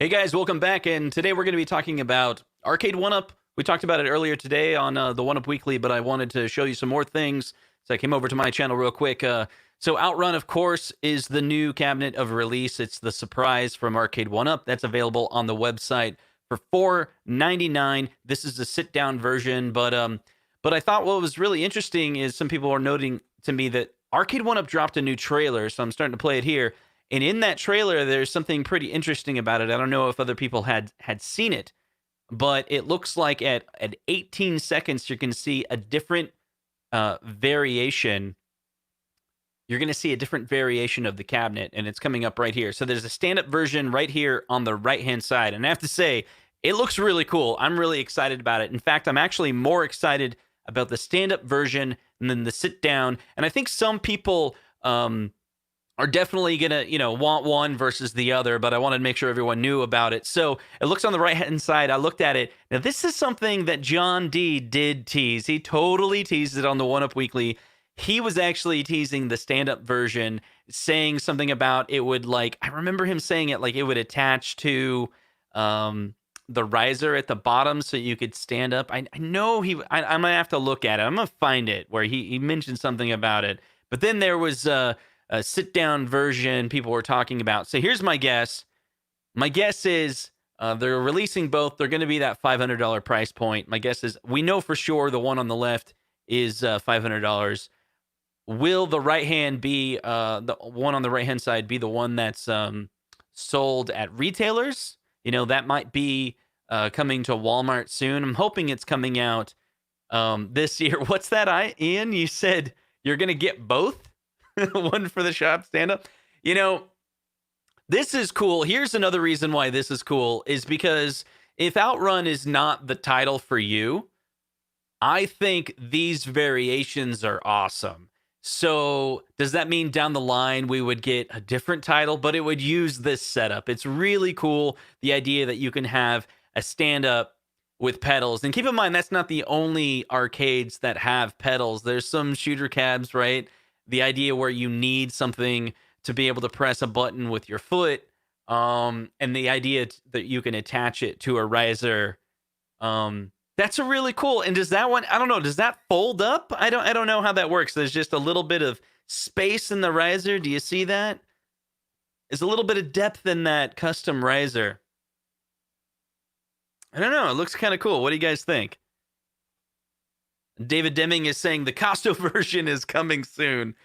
Hey guys, welcome back. And today we're going to be talking about Arcade1up. We talked about it earlier today on the One Up Weekly, but I wanted to show you some more things. So I came over to my channel real quick. So Outrun, of course, is the new cabinet of release. It's the surprise from Arcade1up. That's available on the website for $4.99. This is the sit-down version, but I thought what was really interesting is some people are noting to me that Arcade1up dropped a new trailer, so I'm starting to play it here. And in that trailer, there's something pretty interesting about it. I don't know if other people had seen it, but it looks like at 18 seconds, you can see a different variation. You're going to see a different variation of the cabinet, and it's coming up right here. So there's a stand-up version right here on the right-hand side. And I have to say, it looks really cool. I'm really excited about it. In fact, I'm actually more excited about the stand-up version than the sit-down. And I think some people are definitely gonna, want one versus the other, but I wanted to make sure everyone knew about it. So it looks on the right-hand side. I looked at it. Now, this is something that John D did tease. He totally teased it on the One Up Weekly. He was actually teasing the stand-up version, saying something about it would, I remember him saying it, it would attach to the riser at the bottom so you could stand up. I know I'm gonna have to look at it. I'm gonna find it where he mentioned something about it. But then there was a sit-down version people were talking about. So here's my guess. My guess is they're releasing both. They're going to be that $500 price point. My guess is we know for sure the one on the left is $500. Will the right hand be the one on the right-hand side be the one that's sold at retailers? That might be coming to Walmart soon. I'm hoping it's coming out this year. What's that, Ian? You said you're going to get both? One for the shop stand-up. This is cool. Here's another reason why this is cool is because if Outrun is not the title for you, I think these variations are awesome. So does that mean down the line we would get a different title, but it would use this setup? It's really cool, the idea that you can have a stand-up with pedals. And keep in mind, that's not the only arcades that have pedals. There's some shooter cabs, right? The idea where you need something to be able to press a button with your foot, and the idea that you can attach it to a riser. That's a really cool. And does that one? I don't know. Does that fold up? I don't know how that works. There's just a little bit of space in the riser. Do you see that? There's a little bit of depth in that custom riser. I don't know. It looks kind of cool. What do you guys think? David Deming is saying the Costo version is coming soon.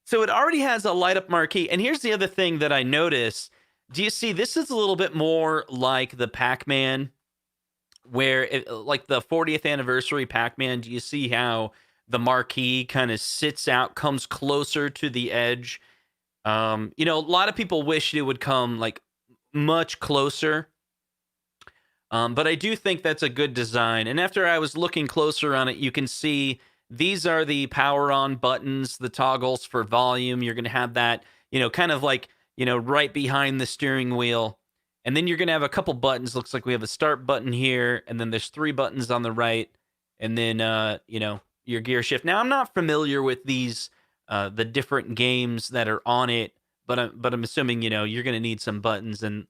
So it already has a light up marquee. And here's the other thing that I noticed. Do you see this is a little bit more like the Pac-Man, where like the 40th anniversary Pac-Man. Do you see how the marquee kind of sits out, comes closer to the edge? A lot of people wish it would come much closer. But I do think that's a good design. And after I was looking closer on it, you can see these are the power on buttons, the toggles for volume. You're going to have that, kind of right behind the steering wheel. And then you're going to have a couple buttons. Looks like we have a start button here. And then there's 3 buttons on the right. And then, your gear shift. Now, I'm not familiar with these, the different games that are on it. But I'm assuming, you're going to need some buttons. And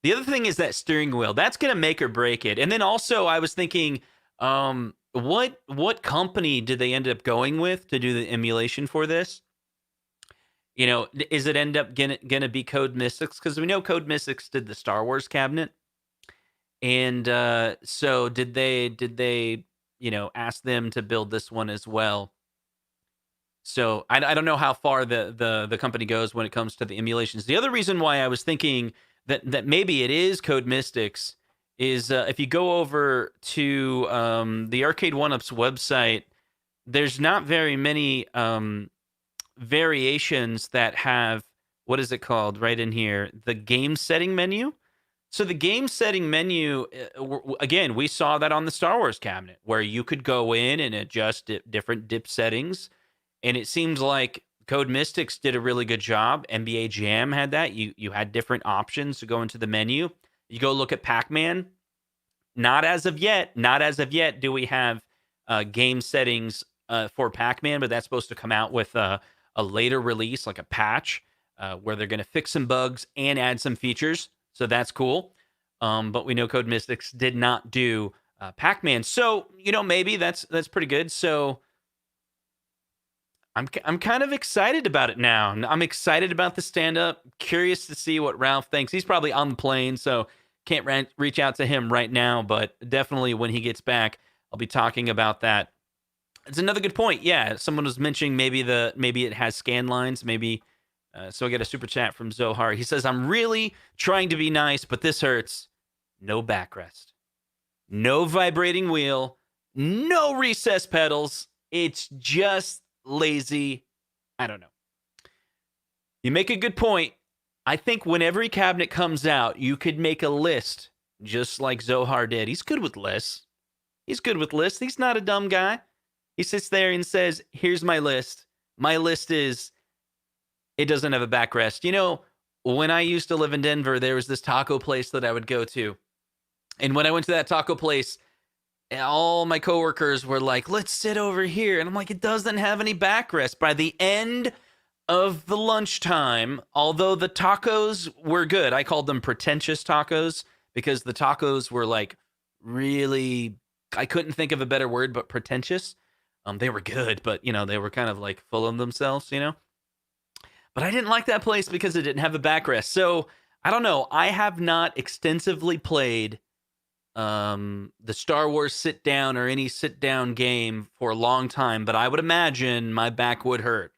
the other thing is that steering wheel. That's going to make or break it. And then also I was thinking, what company did they end up going with to do the emulation for this? Is it end up going to be Code Mystics? Because we know Code Mystics did the Star Wars cabinet. And so did they ask them to build this one as well? So I don't know how far the company goes when it comes to the emulations. The other reason why I was thinking that maybe it is Code Mystics is if you go over to the Arcade1up's website, there's not very many variations that have, what is it called right in here? The game setting menu. So the game setting menu, again, we saw that on the Star Wars cabinet where you could go in and adjust different dip settings. And it seems like Code Mystics did a really good job. NBA Jam had that. You had different options to go into the menu. You go look at Pac-Man. Not as of yet. Not as of yet do we have game settings for Pac-Man, but that's supposed to come out with a later release, like a patch, where they're going to fix some bugs and add some features. so that's cool. But we know Code Mystics did not do Pac-Man, so maybe that's pretty good. So I'm kind of excited about it now. I'm excited about the stand-up. Curious to see what Ralph thinks. He's probably on the plane, so can't reach out to him right now. But definitely when he gets back, I'll be talking about that. It's another good point. Yeah, someone was mentioning maybe it has scan lines. Maybe. So I get a super chat from Zohar. He says, "I'm really trying to be nice, but this hurts. No backrest, no vibrating wheel, no recess pedals. It's just lazy. I don't know." You make a good point. I think when every cabinet comes out, you could make a list just like Zohar did. He's good with lists. He's not a dumb guy. He sits there and says, "Here's my list. My list is, it doesn't have a backrest." When I used to live in Denver, there was this taco place that I would go to. And when I went to that taco place, all my coworkers were like, "Let's sit over here." And I'm like, it doesn't have any backrest. By the end of the lunchtime, although the tacos were good, I called them pretentious tacos because the tacos were like really, I couldn't think of a better word, but pretentious. They were good, but they were kind of like full of themselves, But I didn't like that place because it didn't have a backrest. So I don't know. I have not extensively played the Star Wars sit down or any sit down game for a long time, but I would imagine my back would hurt.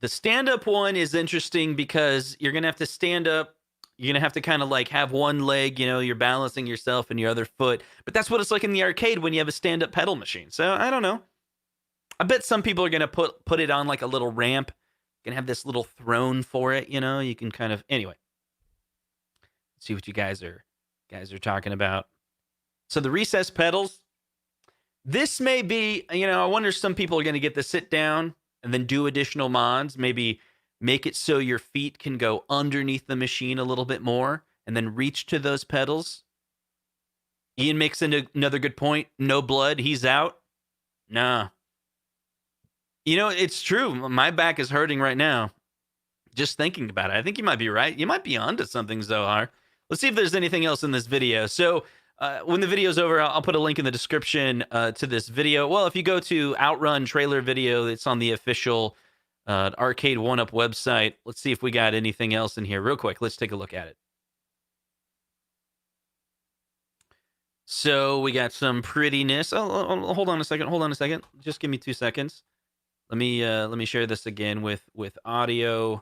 The stand-up one is interesting because you're going to have to stand up. You're going to have to kind of like have one leg, you're balancing yourself and your other foot. But that's what it's like in the arcade when you have a stand-up pedal machine. So I don't know. I bet some people are going to put it on like a little ramp. Going to have this little throne for it, you can kind of, anyway. Let's see what you guys are talking about. So the recess pedals, this may be, I wonder if some people are going to get the sit down and then do additional mods, maybe make it so your feet can go underneath the machine a little bit more and then reach to those pedals. Ian makes another good point. No blood, he's out. Nah. It's true. My back is hurting right now. Just thinking about it. I think you might be right. You might be onto something, Zohar. Let's see if there's anything else in this video. So when the video's over, I'll put a link in the description to this video. Well, if you go to Outrun trailer video, it's on the official Arcade1up website. Let's see if we got anything else in here real quick. Let's take a look at it. So we got some prettiness. Oh, hold on a second. Just give me 2 seconds. Let me share this again with audio.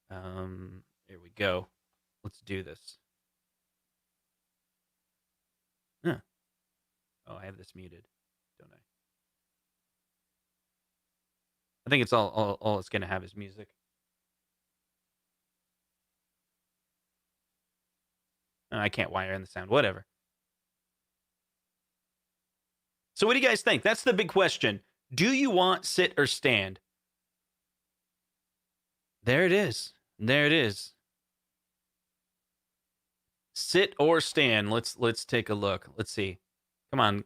Here we go. Let's do this. Huh. Oh, I have this muted, don't I? I think it's all it's gonna have is music. I can't wire in the sound. Whatever. So what do you guys think? That's the big question. Do you want sit or stand? There it is. Sit or stand. Let's take a look. Let's see. Come on.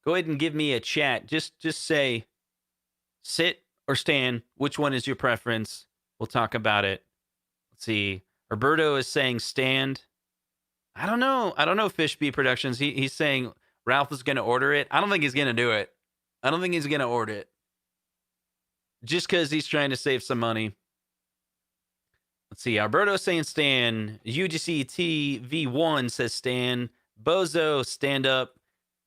Go ahead and give me a chat. Just say sit or stand. Which one is your preference? We'll talk about it. Let's see. Roberto is saying stand. I don't know, Fish Bee Productions. He's saying Ralph is going to order it. I don't think he's going to do it. I don't think he's going to order it. Just because he's trying to save some money. Let's see. Alberto saying stand. UGC TV1 says stand. Bozo, stand up.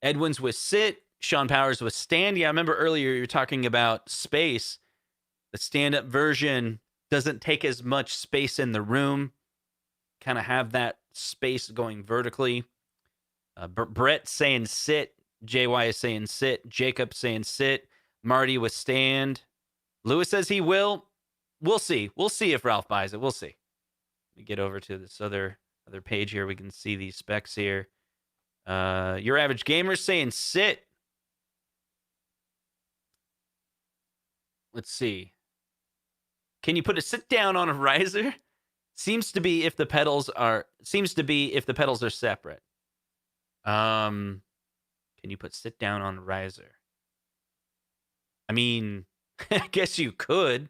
Edwin's with sit. Sean Powers with stand. Yeah, I remember earlier you were talking about space. The stand-up version doesn't take as much space in the room. Kind of have that space going vertically. Brett saying sit. JY is saying sit. Jacob saying sit. Marty with stand. Lewis says he will. We'll see. We'll see if Ralph buys it. We'll see. Let me get over to this other page here. We can see these specs here. Your average gamer saying sit. Let's see. Can you put a sit down on a riser? Seems to be if the pedals are separate. Can you put sit down on a riser? I mean, I guess you could.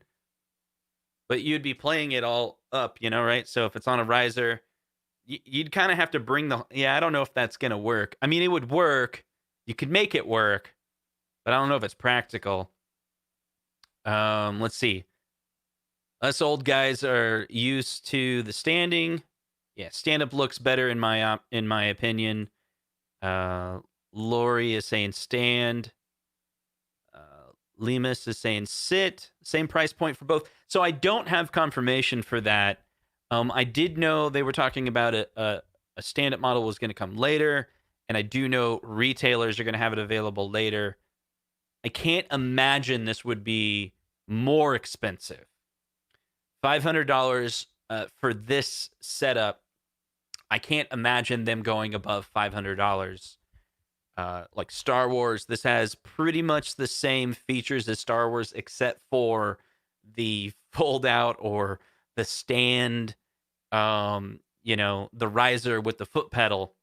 but you'd be playing it all up, right? So if it's on a riser, you'd kind of have to bring yeah, I don't know if that's going to work. I mean, it would work. You could make it work, but I don't know if it's practical. Let's see. Us old guys are used to the standing. Yeah, stand up looks better in my opinion. Uh, Lori is saying stand. Lemus is saying sit. Same price point for both. So I don't have confirmation for that. I did know they were talking about a stand up model was going to come later, and I do know retailers are going to have it available later. I can't imagine this would be more expensive. $500 for this setup. I can't imagine them going above $500. Like Star Wars, this has pretty much the same features as Star Wars, except for the fold out or the stand, the riser with the foot pedal.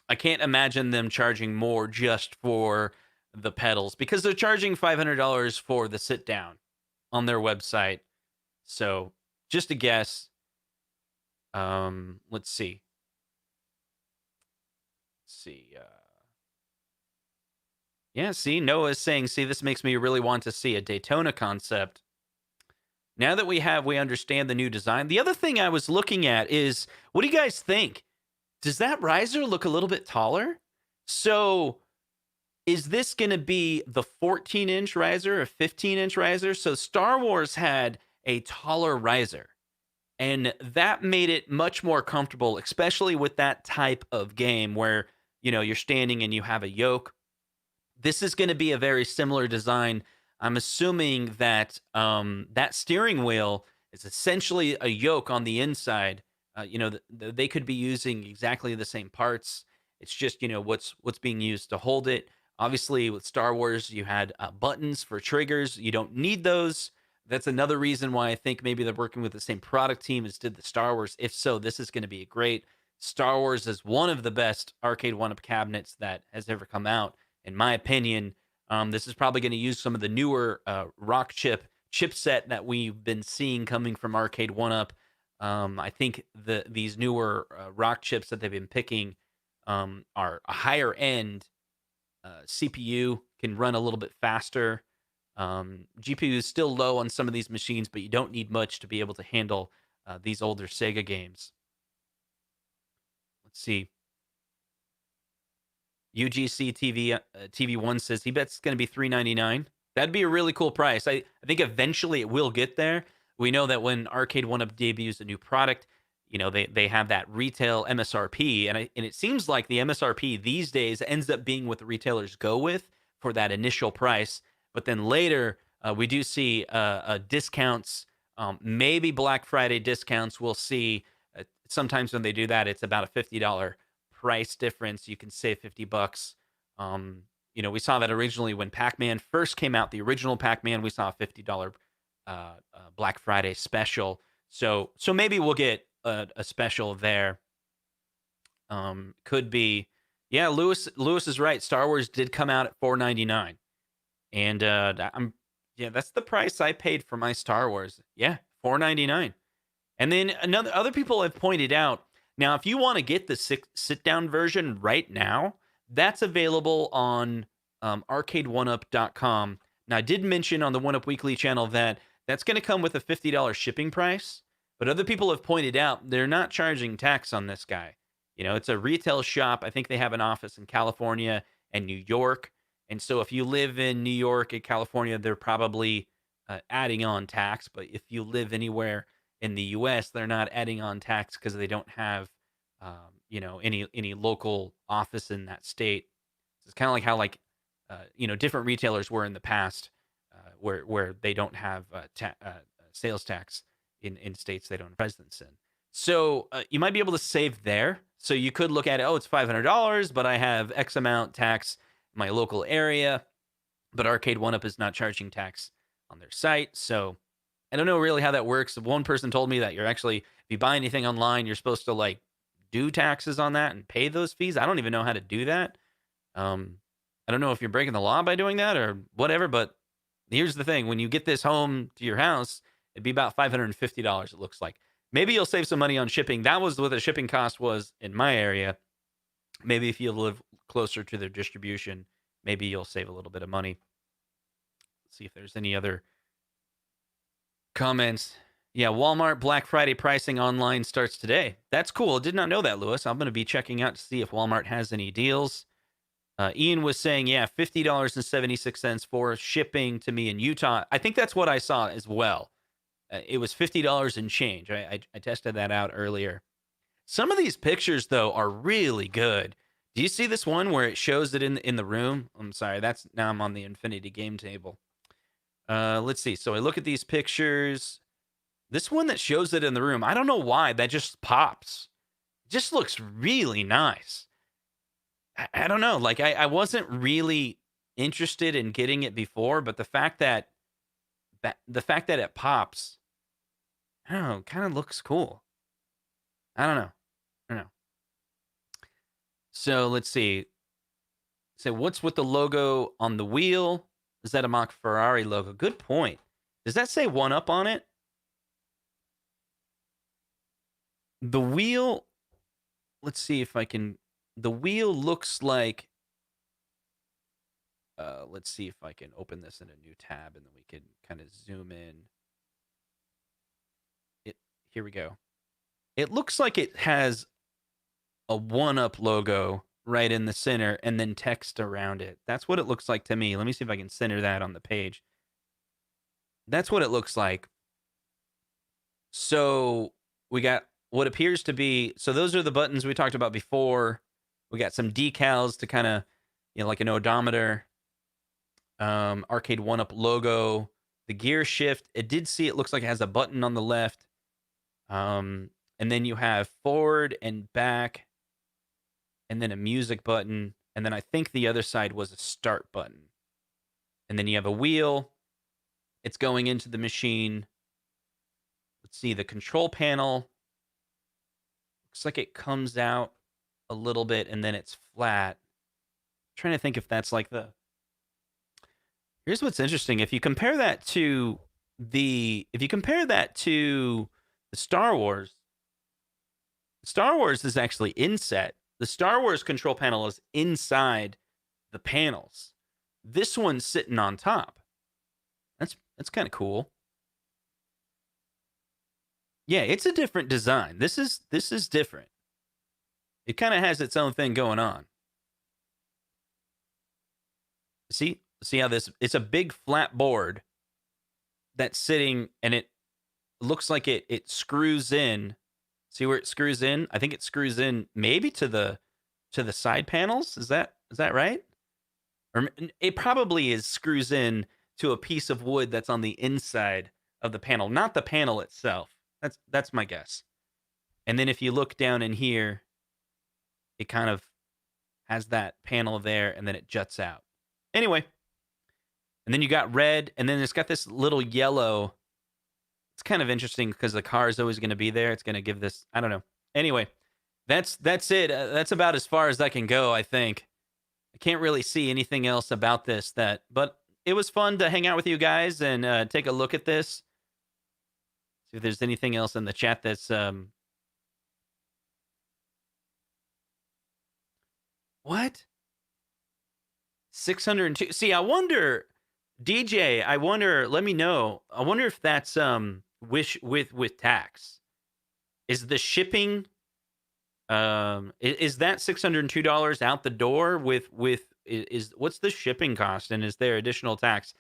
I can't imagine them charging more just for the pedals because they're charging $500 for the sit down on their website. So just a guess. Let's see. Yeah, see, Noah's saying, see, this makes me really want to see a Daytona concept. Now that we understand the new design. The other thing I was looking at is, what do you guys think? Does that riser look a little bit taller? So is this going to be the 14-inch riser, a 15-inch riser? So Star Wars had a taller riser, and that made it much more comfortable, especially with that type of game where, you're standing and you have a yoke. This is going to be a very similar design. I'm assuming that that steering wheel is essentially a yoke on the inside. They could be using exactly the same parts. It's just what's being used to hold it. Obviously, with Star Wars, you had buttons for triggers. You don't need those. That's another reason why I think maybe they're working with the same product team as did the Star Wars. If so, this is going to be a great. Star Wars is one of the best Arcade1up cabinets that has ever come out. In my opinion, this is probably going to use some of the newer rock chipset that we've been seeing coming from Arcade1up. I think these newer rock chips that they've been picking are a higher end CPU, can run a little bit faster. GPU is still low on some of these machines, but you don't need much to be able to handle these older Sega games. Let's see. UGC TV1 says he bets it's going to be $399. That'd be a really cool price. I think eventually it will get there. We know that when Arcade1up debuts a new product, they have that retail MSRP, and it seems like the MSRP these days ends up being what the retailers go with for that initial price. But then later, we do see discounts, maybe Black Friday discounts. We'll see. Sometimes when they do that, it's about a $50 price difference. You can save $50. We saw that originally when Pac-Man first came out. The original Pac-Man, we saw a $50 Black Friday special. So maybe we'll get a special there. Could be. Yeah, Lewis is right. Star Wars did come out at $499, and that's the price I paid for my Star Wars. Yeah, $499. And then other people have pointed out, now if you want to get the sit down version right now, that's available on Arcade1up.com. Now I did mention on the One Up Weekly channel that that's going to come with a $50 shipping price, but other people have pointed out they're not charging tax on this guy. It's a retail shop. I think they have an office in California and New York. And so if you live in New York and California, they're probably adding on tax. But if you live anywhere in the U.S., they're not adding on tax because they don't have, any local office in that state. So it's kind of like how different retailers were in the past, where they don't have sales tax in states they don't have residence in. So you might be able to save there. So you could look at it, it's $500, but I have X amount tax in my local area, but Arcade1up is not charging tax on their site. So I don't know really how that works. One person told me that you're actually, if you buy anything online, you're supposed to do taxes on that and pay those fees. I don't even know how to do that. I don't know if you're breaking the law by doing that or whatever, but here's the thing. When you get this home to your house, It'd be about $550, it looks like. Maybe you'll save some money on shipping. That was what the shipping cost was in my area. Maybe if you live closer to their distribution, maybe you'll save a little bit of money. Let's see if there's any other comments. Yeah, Walmart Black Friday pricing online starts today. That's cool. Did not know that, Lewis. I'm going to be checking out to see if Walmart has any deals. Ian was saying, yeah, $50.76 for shipping to me in Utah. I think that's what I saw as well. It was $50 and change. I tested that out earlier. Some of these pictures, though, are really good. Do you see this one where it shows it in the room? I'm sorry. Now I'm on the Infinity game table. Let's see. So I look at these pictures. This one that shows it in the room, I don't know why. That just pops. It just looks really nice. I don't know. Like, I wasn't really interested in getting it before, but the fact that it pops, I don't know, kind of looks cool. I don't know. So let's see. So what's with the logo on the wheel? Is that a mock Ferrari logo? Good point. Does that say 1UP on it? The wheel, let's see if I can. The wheel looks like. Let's see if I can open this in a new tab and then we can kind of zoom in. Here we go. It looks like it has a 1UP logo right in the center and then text around it. That's what it looks like to me. Let me see if I can center that on the page. That's what it looks like. So we got what appears to be, so those are the buttons we talked about before. We got some decals to kind of, like an odometer, Arcade1up logo, the gear shift. It looks like it has a button on the left. And then you have forward and back, and then a music button. And then I think the other side was a start button. And then you have a wheel. It's going into the machine. Let's see, the control panel. Looks like it comes out a little bit and then it's flat. I'm trying to think if that's like Here's what's interesting. If you compare that to the Star Wars is actually inset. The Star Wars control panel is inside the panels. This one's sitting on top. That's kind of cool. Yeah, it's a different design. This is different. It kind of has its own thing going on. See how it's a big flat board that's sitting, and it looks like it screws in. See where it screws in? I think it screws in maybe to the side panels. Is that right? Or it probably screws in to a piece of wood that's on the inside of the panel, not the panel itself. That's my guess. And then if you look down in here, it kind of has that panel there, and then it juts out. Anyway, and then you got red, and then it's got this little yellow. It's kind of interesting because the car is always going to be there. It's going to give this, I don't know. Anyway, that's it. That's about as far as I can go, I think. I can't really see anything else about this but it was fun to hang out with you guys and take a look at this. See if there's anything else in the chat that's what? 602. See, I wonder, DJ, let me know. I wonder if that's with tax. Is the shipping is that $602 out the door with what's the shipping cost, and is there additional tax?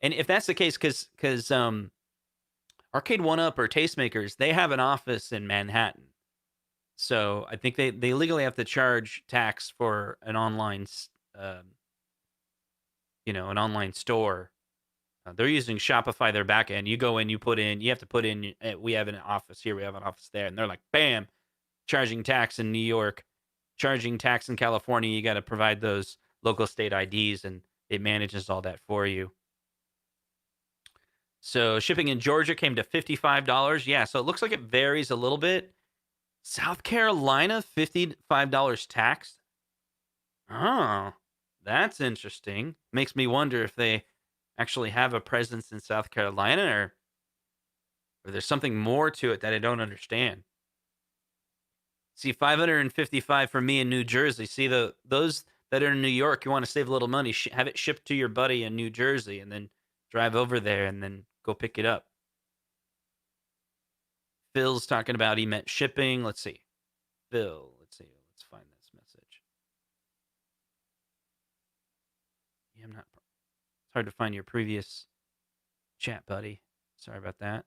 And if that's the case, cuz Arcade1up or Tastemakers, they have an office in Manhattan. So I think they legally have to charge tax for an online an online store. They're using Shopify, their back end. You go in, you have to put in, we have an office here, we have an office there. And they're like, bam, charging tax in New York, charging tax in California. You got to provide those local state IDs, and it manages all that for you. So shipping in Georgia came to $55. Yeah, so it looks like it varies a little bit. South Carolina, $55 tax. Oh, that's interesting. Makes me wonder if they actually have a presence in South Carolina, or or there's something more to it that I don't understand. See, 555 for me in New Jersey. See, those that are in New York, you want to save a little money, have it shipped to your buddy in New Jersey, and then drive over there and then go pick it up. Phil's talking about he meant shipping. Let's see. Phil, let's see. Let's find this message. Yeah, it's hard to find your previous chat, buddy. Sorry about that.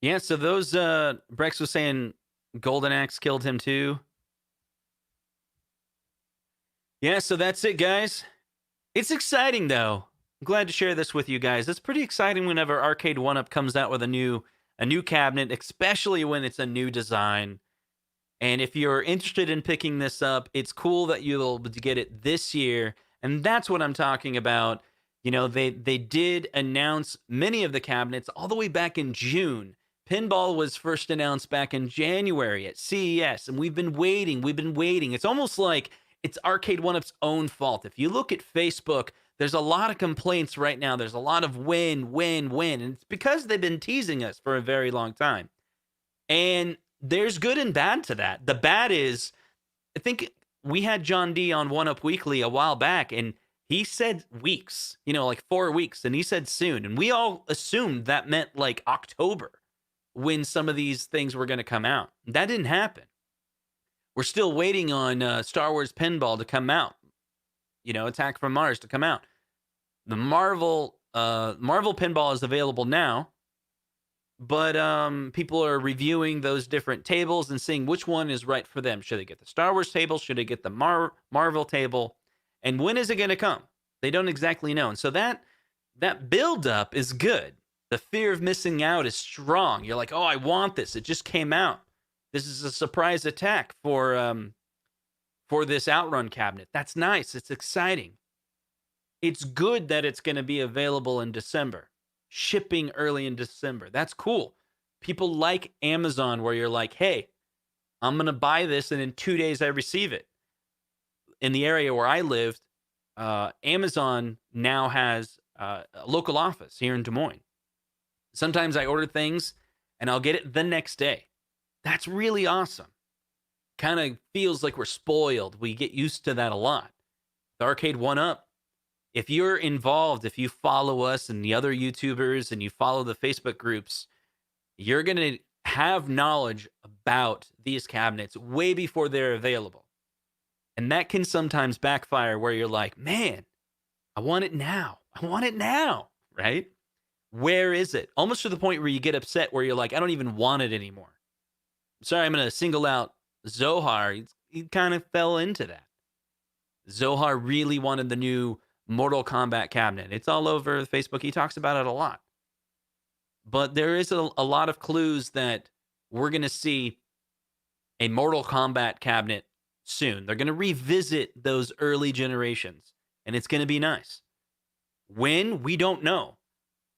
Yeah, so those Brex was saying Golden Axe killed him too. Yeah, so that's it, guys. It's exciting though. I'm glad to share this with you guys. It's pretty exciting whenever Arcade1up comes out with a new cabinet, especially when it's a new design. And if you're interested in picking this up, it's cool that you'll get it this year. And that's what I'm talking about. You know, they did announce many of the cabinets all the way back in June. Pinball was first announced back in January at CES, and we've been waiting. It's almost like it's Arcade1up's own fault. If you look at Facebook, there's a lot of complaints right now. There's a lot of win. And it's because they've been teasing us for a very long time. And there's good and bad to that. The bad is, I think we had John D on One Up Weekly a while back, and he said weeks, like 4 weeks, and he said soon. And we all assumed that meant like October when some of these things were going to come out. That didn't happen. We're still waiting on Star Wars Pinball to come out. Attack from Mars to come out. The Marvel Pinball is available now, but people are reviewing those different tables and seeing which one is right for them. Should they get the Star Wars table? Should they get the Marvel table? And when is it going to come? They don't exactly know. And so that build-up is good. The fear of missing out is strong. You're like, oh, I want this. It just came out. This is a surprise attack for this Outrun cabinet. That's nice. It's exciting. It's good that it's going to be available in December. Shipping early in December. That's cool. People like Amazon where you're like, hey, I'm going to buy this and in 2 days I receive it. In the area where I lived, Amazon now has a local office here in Des Moines. Sometimes I order things and I'll get it the next day. That's really awesome. Kind of feels like we're spoiled. We get used to that a lot. The Arcade1up, if you're involved, if you follow us and the other YouTubers and you follow the Facebook groups, you're going to have knowledge about these cabinets way before they're available. And that can sometimes backfire where you're like, man, I want it now, right? Where is it? Almost to the point where you get upset where you're like, I don't even want it anymore. Sorry, I'm going to single out Zohar. He kind of fell into that. Zohar really wanted the new Mortal Kombat cabinet. It's all over Facebook. He talks about it a lot. But there is a lot of clues that we're going to see a Mortal Kombat cabinet soon. They're going to revisit those early generations, and it's going to be nice. When? We don't know.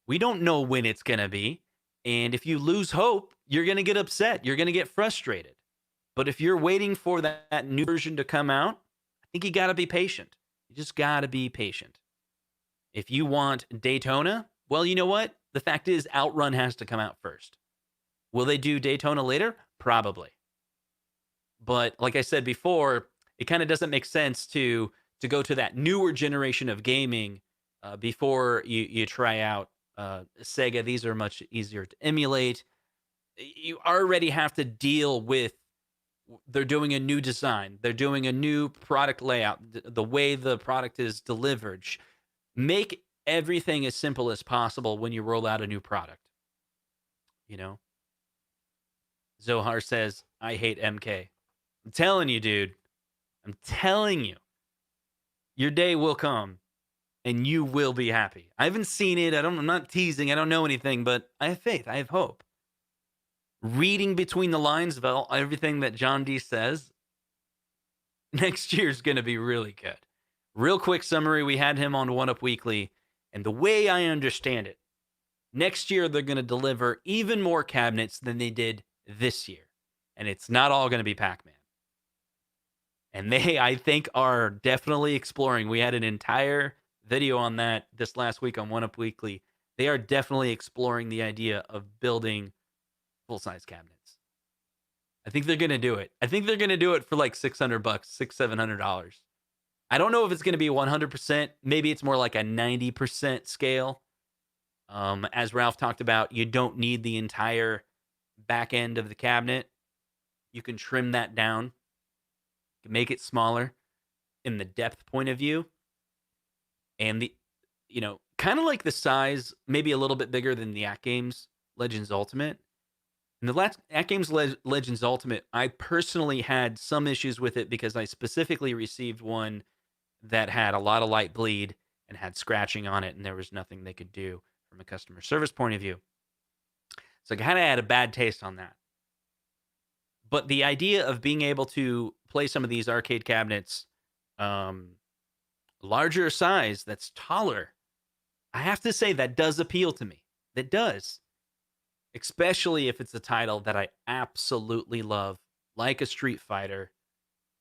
We don't know when it's going to be. And if you lose hope, you're going to get upset. You're going to get frustrated. But if you're waiting for that new version to come out, I think you got to be patient. You just got to be patient. If you want Daytona, well, you know what? The fact is, Outrun has to come out first. Will they do Daytona later? Probably. But like I said before, it kind of doesn't make sense to go to that newer generation of gaming before you try out Sega. These are much easier to emulate. You already have to deal with, they're doing a new design. They're doing a new product layout, the way the product is delivered. Make everything as simple as possible when you roll out a new product. Zohar says, I hate MK. I'm telling you, dude. I'm telling you. Your day will come and you will be happy. I haven't seen it. I'm not teasing. I don't know anything, but I have faith. I have hope. Reading between the lines of everything that John D says, next year's going to be really good. Real quick summary. We had him on One Up Weekly, and the way I understand it, next year they're going to deliver even more cabinets than they did this year. And it's not all going to be Pac-Man. And they, I think, are definitely exploring. We had an entire video on that this last week on One Up Weekly. They are definitely exploring the idea of building full-size cabinets. I think they're gonna do it. I think they're gonna do it for like $600, $700. I don't know if it's gonna be 100%. Maybe it's more like a 90% scale. As Ralph talked about, you don't need the entire back end of the cabinet. You can trim that down, you can make it smaller in the depth point of view, and kind of like the size, maybe a little bit bigger than the AtGames Legends Ultimate. And the last AtGames Legends Ultimate, I personally had some issues with it because I specifically received one that had a lot of light bleed and had scratching on it, and there was nothing they could do from a customer service point of view. So I kind of had a bad taste on that. But the idea of being able to play some of these arcade cabinets, larger size, that's taller, I have to say that does appeal to me. That does. Especially if it's a title that I absolutely love, like a Street Fighter,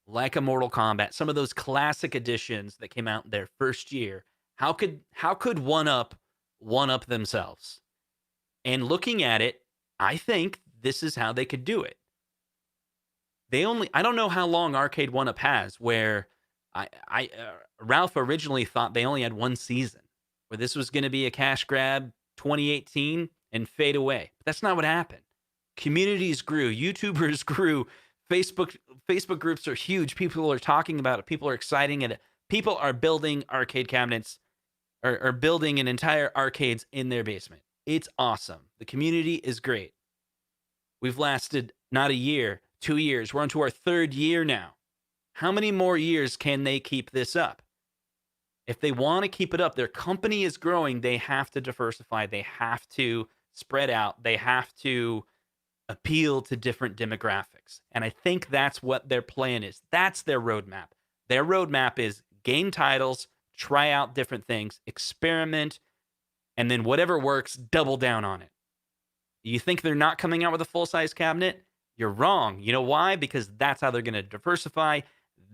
like a Mortal Kombat, some of those classic editions that came out in their first year. How could one up themselves? And looking at it, I think this is how they could do it. I don't know how long Arcade1up has, where Ralph originally thought they only had one season, where this was going to be a cash grab 2018 and fade away. But that's not what happened. Communities grew, YouTubers grew, Facebook groups are huge. People are talking about it. People are exciting it. People are building arcade cabinets or building an entire arcades in their basement. It's awesome. The community is great. We've lasted not a year, 2 years. We're on to our 3rd year now. How many more years can they keep this up? If they want to keep it up, their company is growing. They have to diversify. They have to spread out. They have to appeal to different demographics. And I think that's what their plan is. That's their roadmap. Their roadmap is gain titles, try out different things, experiment, and then whatever works, double down on it. You think they're not coming out with a full-size cabinet? You're wrong. You know why? Because that's how they're going to diversify.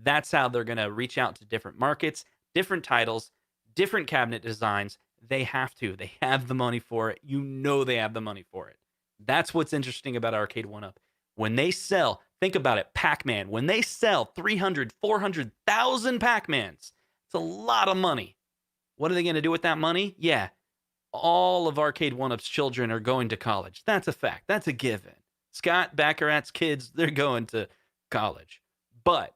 That's how they're going to reach out to different markets, different titles, different cabinet designs. They have to. They have the money for it. You know they have the money for it. That's what's interesting about Arcade1up. When they sell, think about it, Pac-Man. When they sell 300, 400,000 Pac-Mans, it's a lot of money. What are they going to do with that money? Yeah, all of Arcade1up's children are going to college. That's a fact. That's a given. Scott Baccarat's kids, they're going to college. But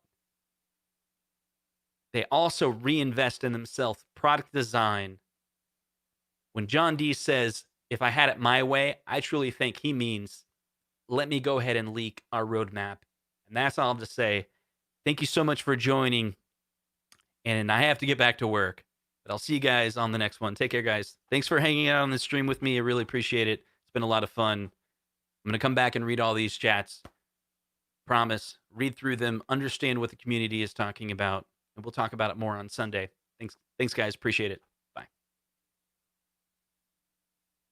they also reinvest in themselves, product design. When John D says, if I had it my way, I truly think he means, let me go ahead and leak our roadmap. And that's all I have to say. Thank you so much for joining. And I have to get back to work. But I'll see you guys on the next one. Take care, guys. Thanks for hanging out on the stream with me. I really appreciate it. It's been a lot of fun. I'm going to come back and read all these chats. Promise. Read through them. Understand what the community is talking about. And we'll talk about it more on Sunday. Thanks, guys. Appreciate it.